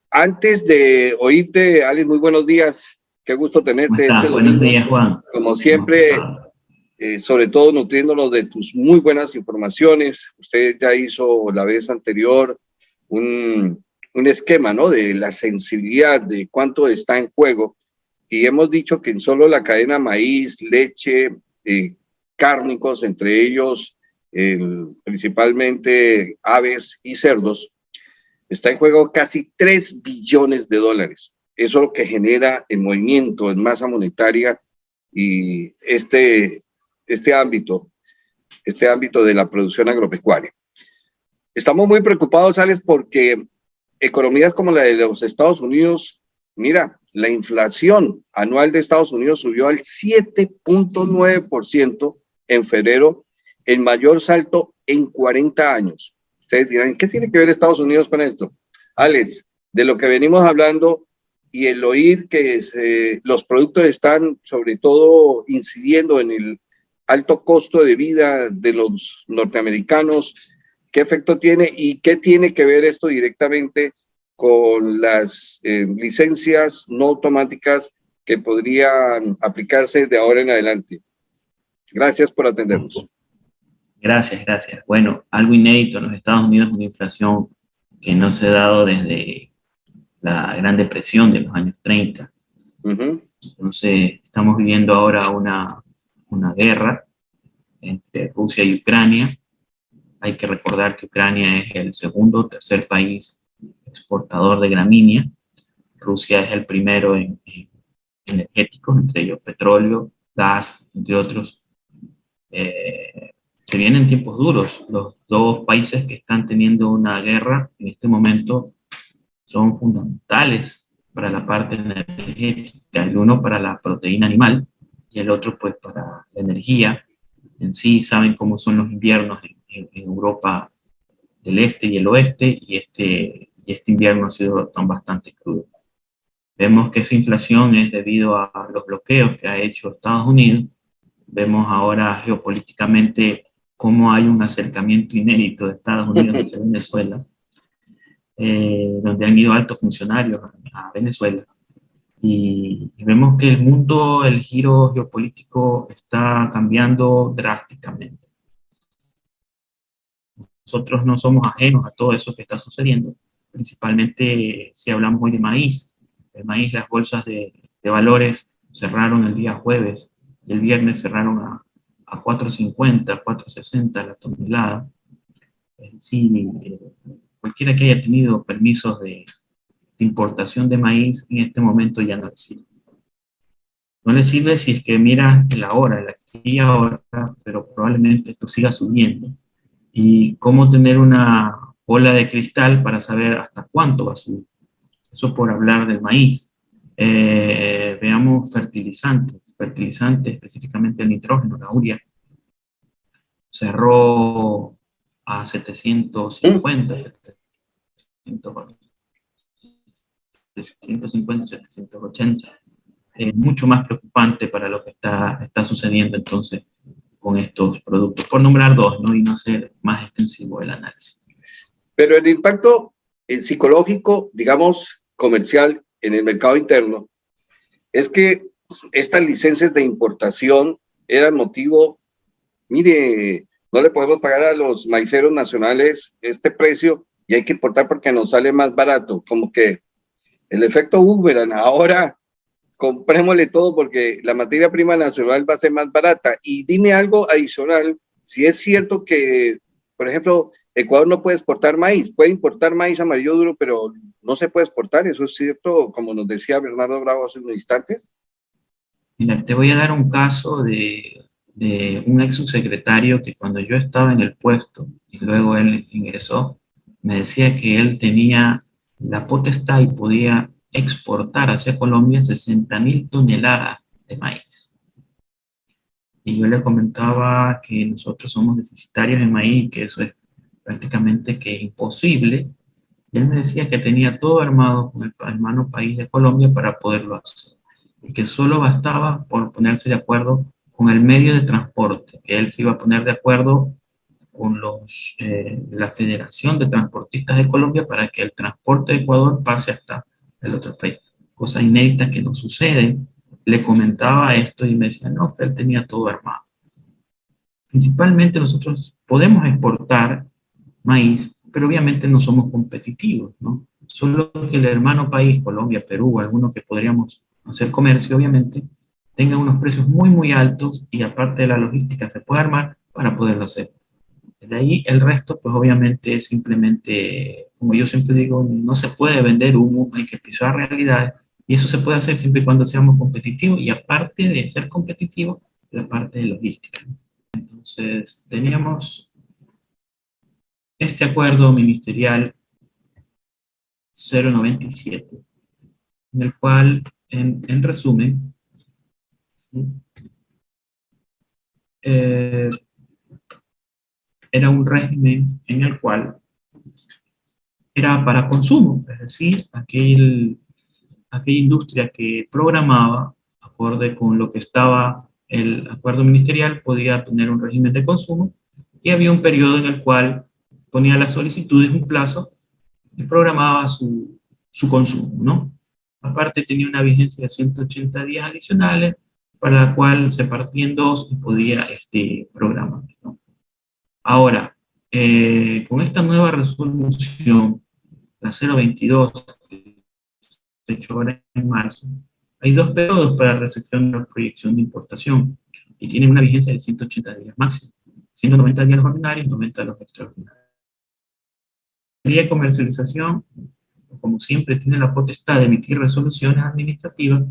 Antes de oírte, Alex, muy buenos días. Qué gusto tenerte este domingo. Buenos días, Juan. Como siempre, sobre todo nutriéndonos de tus muy buenas informaciones. Usted ya hizo la vez anterior un esquema, ¿no?, de la sensibilidad de cuánto está en juego. Y hemos dicho que en solo la cadena maíz, leche, cárnicos, entre ellos principalmente aves y cerdos, está en juego casi 3 billones de dólares. Eso es lo que genera el movimiento en masa monetaria y este ámbito de la producción agropecuaria. Estamos muy preocupados, Alex, porque economías como la de los Estados Unidos, mira, la inflación anual de Estados Unidos subió al 7.9% en febrero, el mayor salto en 40 años. Ustedes dirán, ¿qué tiene que ver Estados Unidos con esto? Alex, de lo que venimos hablando y el oír que los productos están sobre todo incidiendo en el alto costo de vida de los norteamericanos, ¿qué efecto tiene y qué tiene que ver esto directamente con las licencias no automáticas que podrían aplicarse de ahora en adelante? Gracias por atendernos. Gracias. Bueno, algo inédito en los Estados Unidos, una inflación que no se ha dado desde la Gran Depresión de los años 30. Entonces, estamos viviendo ahora una guerra entre Rusia y Ucrania. Hay que recordar que Ucrania es el segundo o tercer país exportador de gramínea. Rusia es el primero en energéticos, entre ellos petróleo, gas, entre otros. Se vienen tiempos duros. Los dos países que están teniendo una guerra en este momento son fundamentales para la parte energética, el uno para la proteína animal y el otro pues para la energía. En sí saben cómo son los inviernos en Europa del este y el oeste, y este invierno ha sido bastante crudo. Vemos que esa inflación es debido a los bloqueos que ha hecho Estados Unidos. Vemos ahora geopolíticamente cómo hay un acercamiento inédito de Estados Unidos hacia Venezuela, donde han ido altos funcionarios a Venezuela. Y vemos que el mundo, el giro geopolítico está cambiando drásticamente. Nosotros no somos ajenos a todo eso que está sucediendo, principalmente si hablamos hoy de maíz. El maíz, las bolsas de valores cerraron el día jueves y el viernes cerraron a 4.50, 4.60 la tonelada. Sí, cualquiera que haya tenido permisos de importación de maíz en este momento ya no le sirve. No le sirve si es que mira la hora, el aquí y ahora, pero probablemente esto siga subiendo. Y cómo tener una bola de cristal para saber hasta cuánto va a subir. Eso por hablar del maíz. Veamos fertilizantes, específicamente el nitrógeno, la urea, cerró a 750, 780. Mucho más preocupante para lo que está sucediendo entonces con estos productos, por nombrar dos, ¿no? Y no hacer más extensivo el análisis. Pero el impacto psicológico, digamos, comercial en el mercado interno, es que estas licencias de importación eran motivo, mire, no le podemos pagar a los maiceros nacionales este precio y hay que importar porque nos sale más barato, como que el efecto boomerang, ahora comprémosle todo porque la materia prima nacional va a ser más barata. Y dime algo adicional, si es cierto que, por ejemplo, Ecuador no puede exportar maíz, puede importar maíz amarillo duro, pero no se puede exportar, ¿eso es cierto, como nos decía Bernardo Bravo hace unos instantes? Mira, te voy a dar un caso de un ex subsecretario que cuando yo estaba en el puesto y luego él ingresó, me decía que él tenía la potestad y podía exportar hacia Colombia 60.000 toneladas de maíz. Y yo le comentaba que nosotros somos deficitarios en maíz, que eso es prácticamente que imposible. Y él me decía que tenía todo armado con el hermano país de Colombia para poderlo hacer. Y que solo bastaba por ponerse de acuerdo con el medio de transporte, que él se iba a poner de acuerdo con la Federación de Transportistas de Colombia para que el transporte de Ecuador pase hasta el otro país. Cosa inédita que no sucede. Le comentaba esto y me decía, no, que él tenía todo armado. Principalmente nosotros podemos exportar maíz, pero obviamente no somos competitivos, ¿no? Solo que el hermano país, Colombia, Perú, algunos que podríamos hacer comercio, obviamente, tengan unos precios muy, muy altos y aparte de la logística se puede armar para poderlo hacer. De ahí el resto, pues obviamente es simplemente, como yo siempre digo, no se puede vender humo, hay que pisar realidades y eso se puede hacer siempre y cuando seamos competitivos y aparte de ser competitivos, la parte de logística. Entonces, teníamos este acuerdo ministerial 097, en el cual, en resumen, era un régimen en el cual era para consumo, es decir, aquella industria que programaba, acorde con lo que estaba el acuerdo ministerial, podía tener un régimen de consumo y había un periodo en el cual ponía las solicitudes, un plazo, y programaba su consumo, ¿no? Aparte tenía una vigencia de 180 días adicionales, para la cual se partía en dos y podía programar, ¿no? Ahora, con esta nueva resolución, la 022, que se echó ahora en marzo, hay dos periodos para recepción de la proyección de importación y tienen una vigencia de 180 días máximo, siendo 90 días los ordinarios y 90 los extraordinarios. La comercialización como siempre, tiene la potestad de emitir resoluciones administrativas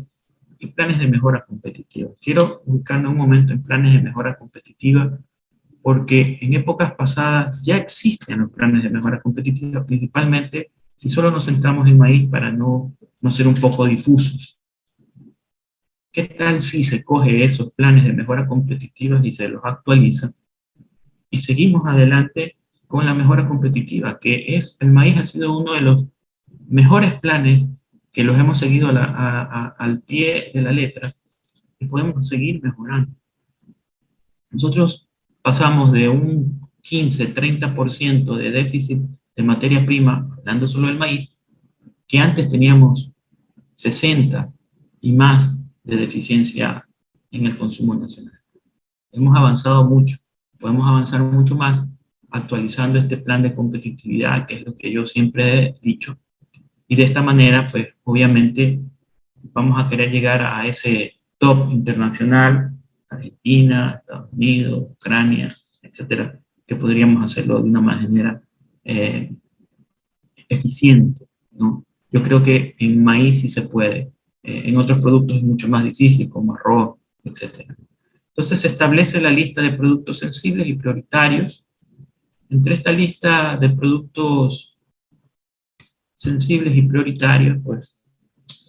y planes de mejora competitiva. Quiero ubicarme un momento en planes de mejora competitiva, porque en épocas pasadas ya existen los planes de mejora competitiva, principalmente si solo nos centramos en maíz para no ser un poco difusos. ¿Qué tal si se coge esos planes de mejora competitiva y se los actualiza y seguimos adelante con la mejora competitiva, que es, el maíz ha sido uno de los mejores planes que los hemos seguido al pie de la letra y podemos seguir mejorando? Nosotros pasamos de un 15-30% de déficit de materia prima, hablando solo del maíz, que antes teníamos 60 y más de deficiencia en el consumo nacional. Hemos avanzado mucho, podemos avanzar mucho más actualizando este plan de competitividad, que es lo que yo siempre he dicho, y de esta manera, pues obviamente vamos a querer llegar a ese top internacional, Argentina, Estados Unidos, Ucrania, etcétera, que podríamos hacerlo de una manera eficiente, ¿no? Yo creo que en maíz sí se puede, en otros productos es mucho más difícil, como arroz, etcétera. Entonces se establece la lista de productos sensibles y prioritarios. Entre esta lista de productos sensibles y prioritarios, pues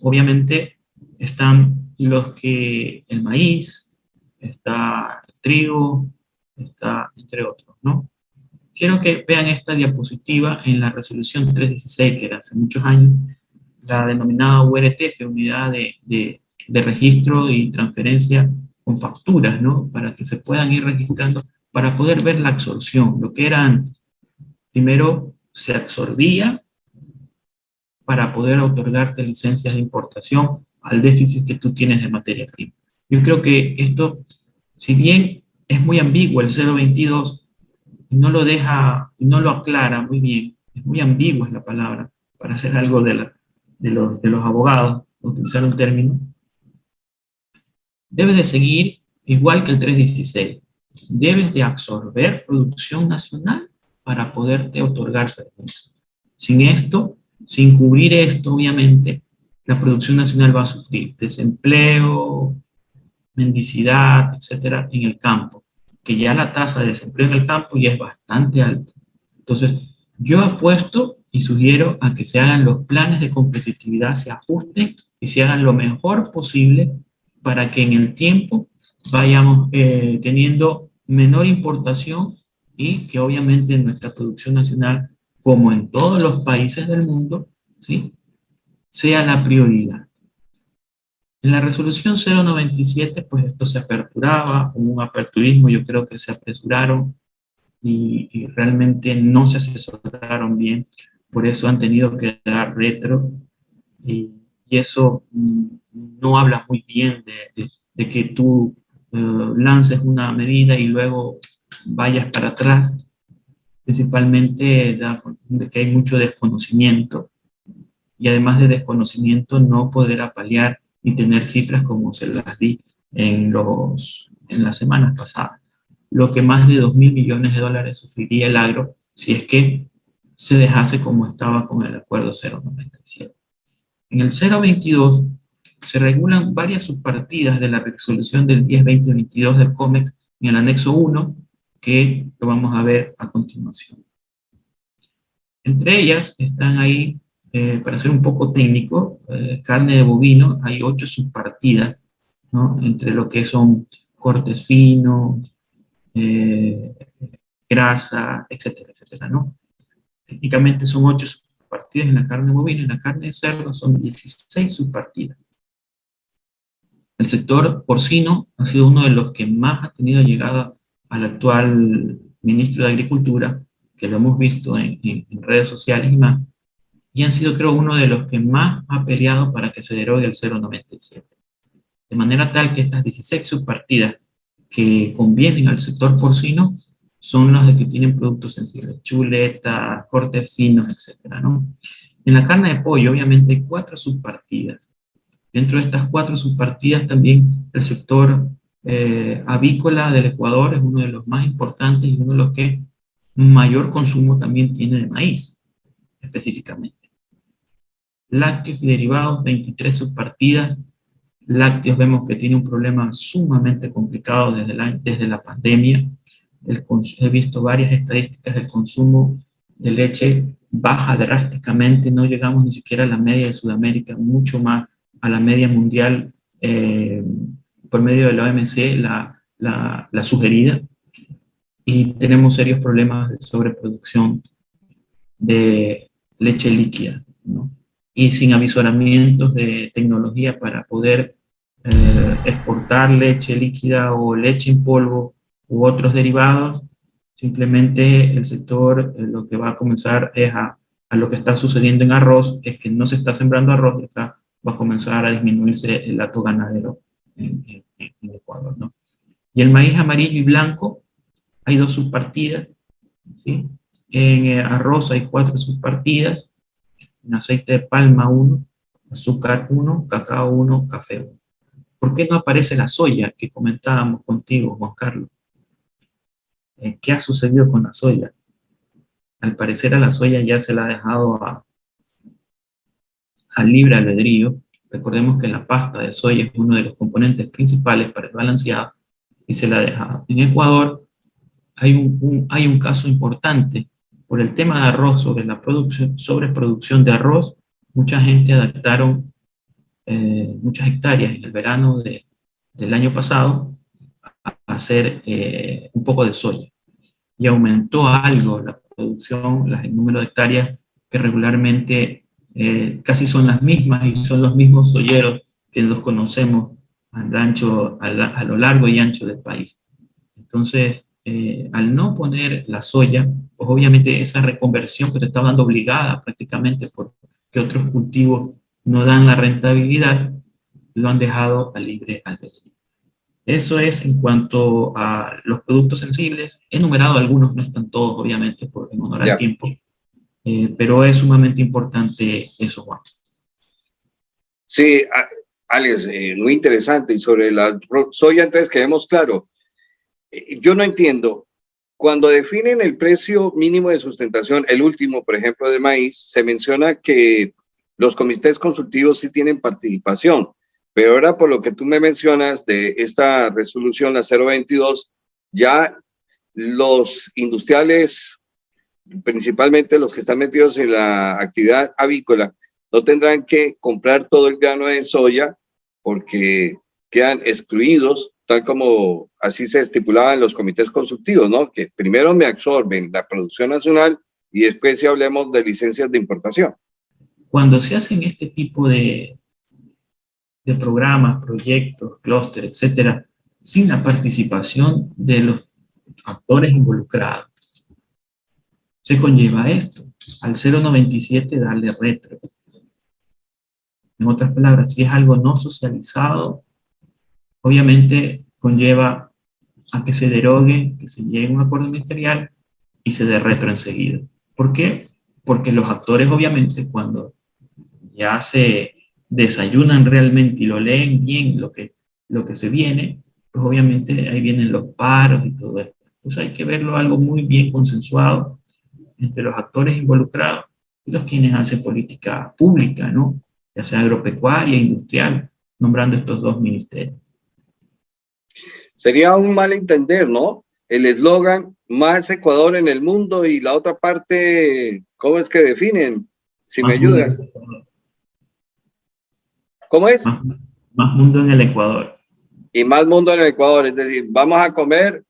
obviamente están los que, el maíz, está el trigo, está entre otros, ¿no? Quiero que vean esta diapositiva en la resolución 316, que era hace muchos años, la denominada URTF, Unidad de Registro y Transferencia con Facturas, ¿no? Para que se puedan ir registrando, para poder ver la absorción, lo que era antes. Primero se absorbía para poder otorgarte licencias de importación al déficit que tú tienes de materia prima. Yo creo que esto, si bien es muy ambiguo el 022, no lo deja, no lo aclara muy bien, es muy ambigua es la palabra, para hacer algo de los abogados, utilizar un término, debes de seguir igual que el 316, debes de absorber producción nacional para poderte otorgar permiso. Sin esto, sin cubrir esto, obviamente, la producción nacional va a sufrir desempleo, mendicidad, etcétera, en el campo, que ya la tasa de desempleo en el campo ya es bastante alta. Entonces, yo apuesto y sugiero a que se hagan los planes de competitividad, se ajusten y se hagan lo mejor posible para que en el tiempo vayamos teniendo menor importación y que obviamente nuestra producción nacional, como en todos los países del mundo, ¿sí?, sea la prioridad. En la resolución 097, pues esto se aperturaba, hubo un aperturismo, yo creo que se apresuraron y realmente no se asesoraron bien, por eso han tenido que dar retro, y eso no habla muy bien de que tú lances una medida y luego vayas para atrás, principalmente de que hay mucho desconocimiento, y además de desconocimiento no poder apalear y tener cifras como se las di en las semanas pasadas. Lo que más de 2.000 millones de dólares sufriría el agro si es que se dejase como estaba con el acuerdo 097. En el 022 se regulan varias subpartidas de la resolución del 10-20-22 del COMEX en el anexo 1, que lo vamos a ver a continuación. Entre ellas están ahí, para ser un poco técnico, carne de bovino, hay 8 subpartidas, ¿no?, entre lo que son cortes finos, grasa, etcétera, etcétera, ¿no? Técnicamente son 8 subpartidas en la carne bovina, en la carne de cerdo son 16 subpartidas. El sector porcino ha sido uno de los que más ha tenido llegada al actual ministro de Agricultura, que lo hemos visto en redes sociales y más, y han sido, creo, uno de los que más ha peleado para que se derogue el 097. De manera tal que estas 16 subpartidas que convienen al sector porcino son las de que tienen productos sensibles, chuletas, cortes finos, etcétera, ¿no? En la carne de pollo, obviamente, hay 4 subpartidas. Dentro de estas 4 subpartidas también el sector avícola del Ecuador es uno de los más importantes y uno de los que mayor consumo también tiene de maíz, específicamente. lácteos y derivados, 23 subpartidas. Lácteos vemos que tiene un problema sumamente complicado desde la pandemia. He visto varias estadísticas del consumo de leche baja drásticamente, no llegamos ni siquiera a la media de Sudamérica, mucho más a la media mundial por medio de la OMC, la sugerida, y tenemos serios problemas de sobreproducción de leche líquida, ¿no? Y sin avisoramientos de tecnología para poder exportar leche líquida o leche en polvo u otros derivados, simplemente el sector lo que va a comenzar es a lo que está sucediendo en arroz, es que no se está sembrando arroz, y acá va a comenzar a disminuirse el hato ganadero en Ecuador, ¿no? Y el maíz amarillo y blanco, hay 2 subpartidas, ¿sí? En arroz hay 4 subpartidas, en aceite de palma 1, azúcar 1, cacao 1, café 1. ¿Por qué no aparece la soya que comentábamos contigo, Juan Carlos? ¿Qué ha sucedido con la soya? Al parecer a la soya ya se la ha dejado a libre albedrío. Recordemos que la pasta de soya es uno de los componentes principales para el balanceado y se la ha dejado. En Ecuador hay un caso importante por el tema de arroz, sobreproducción de arroz. Mucha gente adaptaron muchas hectáreas en el verano del año pasado a hacer un poco de soya. Y aumentó algo la producción, el número de hectáreas que regularmente casi son las mismas y son los mismos soyeros que los conocemos a lo largo y ancho del país. Entonces, al no poner la soya, pues obviamente esa reconversión que se está dando obligada prácticamente porque otros cultivos no dan la rentabilidad, lo han dejado a libre albedrío. Eso es en cuanto a los productos sensibles. He enumerado algunos, no están todos, obviamente, por en honor al tiempo, pero es sumamente importante eso, Juan. Sí, Alex, muy interesante. Y sobre la soya, entonces, quedemos claro. Yo no entiendo. Cuando definen el precio mínimo de sustentación, el último, por ejemplo, de maíz, se menciona que los comités consultivos sí tienen participación. Pero ahora, por lo que tú me mencionas de esta resolución, la 022, ya los industriales, principalmente los que están metidos en la actividad avícola, no tendrán que comprar todo el grano de soya porque quedan excluidos, tal como así se estipulaba en los comités consultivos, ¿no? Que primero me absorben la producción nacional y después si hablemos de licencias de importación. Cuando se hacen este tipo de programas, proyectos, clúster, etcétera, sin la participación de los actores involucrados, se conlleva esto, al 097 darle retro. En otras palabras, si es algo no socializado, obviamente conlleva a que se derogue, que se llegue a un acuerdo ministerial y se dé retro enseguida. ¿Por qué? Porque los actores, obviamente, cuando ya se desayunan realmente y lo leen bien lo que se viene, pues obviamente ahí vienen los paros y todo esto. Entonces hay que verlo algo muy bien consensuado entre los actores involucrados y los quienes hacen política pública, ¿no? Ya sea agropecuaria, industrial, nombrando estos 2 ministerios. Sería un mal entender, ¿no? El eslogan, más Ecuador en el mundo, y la otra parte, ¿cómo es que definen? Si me ayudas. ¿Cómo es? Más mundo en el Ecuador. Y más mundo en el Ecuador, es decir, vamos a comer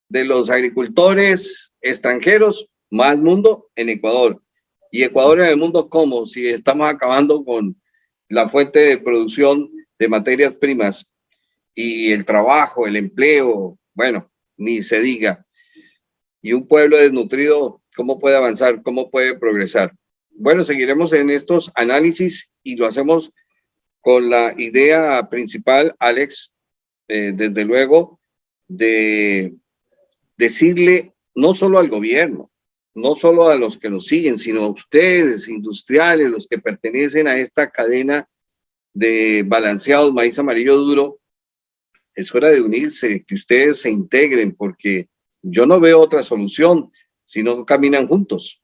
de los agricultores extranjeros, más mundo en Ecuador. Y Ecuador en el mundo, ¿cómo? Si estamos acabando con la fuente de producción de materias primas y el trabajo, el empleo, bueno, ni se diga. Y un pueblo desnutrido, ¿cómo puede avanzar? ¿Cómo puede progresar? Bueno, seguiremos en estos análisis y lo hacemos con la idea principal, Alex, desde luego, de decirle no solo al gobierno, no solo a los que nos siguen, sino a ustedes, industriales, los que pertenecen a esta cadena de balanceados maíz amarillo duro, es hora de unirse, que ustedes se integren, porque yo no veo otra solución si no caminan juntos.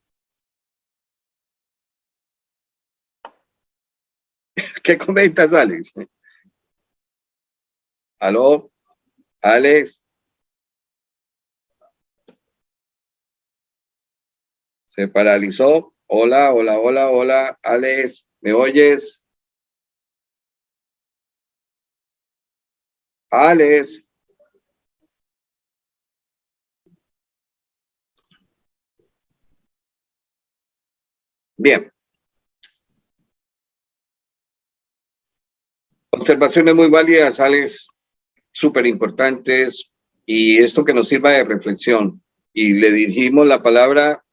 ¿Qué comentas, Alex? ¿Aló? Alex. Se paralizó. Hola, hola, hola, hola. Alex, ¿me oyes? Alex. Bien. Observaciones muy válidas, Alex, súper importantes, y esto que nos sirva de reflexión. Y le dirigimos la palabra.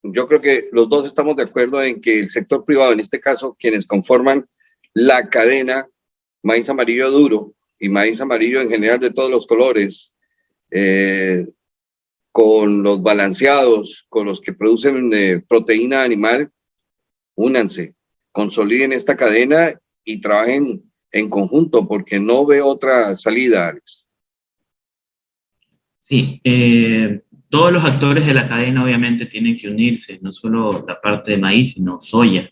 Yo creo que los dos estamos de acuerdo en que el sector privado, en este caso, quienes conforman la cadena maíz amarillo duro y maíz amarillo en general de todos los colores, con los balanceados, con los que producen proteína animal, únanse, consoliden esta cadena y trabajen en conjunto, porque no veo otra salida, Alex. Sí, todos los actores de la cadena obviamente tienen que unirse, no solo la parte de maíz, sino soya.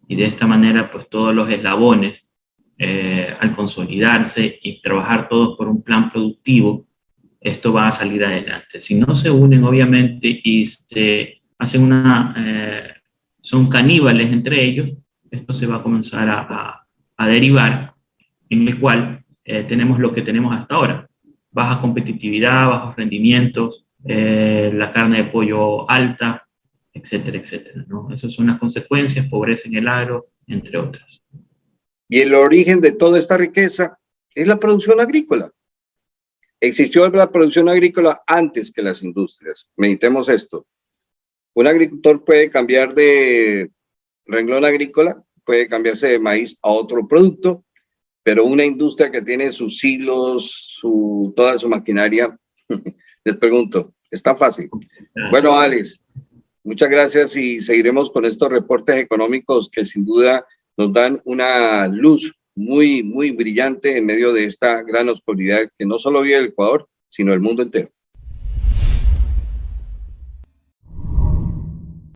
Y de esta manera, pues todos los eslabones, al consolidarse y trabajar todos por un plan productivo, esto va a salir adelante. Si no se unen, obviamente, y se hacen son caníbales entre ellos, esto se va a comenzar a derivar, en el cual tenemos lo que tenemos hasta ahora: baja competitividad, bajos rendimientos, la carne de pollo alta, etcétera, etcétera, ¿no? Esas son las consecuencias, pobreza en el agro, entre otras. Y el origen de toda esta riqueza es la producción agrícola. Existió la producción agrícola antes que las industrias. Meditemos esto. Un agricultor puede cambiar de renglón agrícola, puede cambiarse de maíz a otro producto, pero una industria que tiene sus hilos, toda su maquinaria, les pregunto, ¿está fácil? Bueno, Alex, muchas gracias, y seguiremos con estos reportes económicos que sin duda nos dan una luz muy, muy brillante en medio de esta gran oscuridad que no solo vive el Ecuador, sino el mundo entero.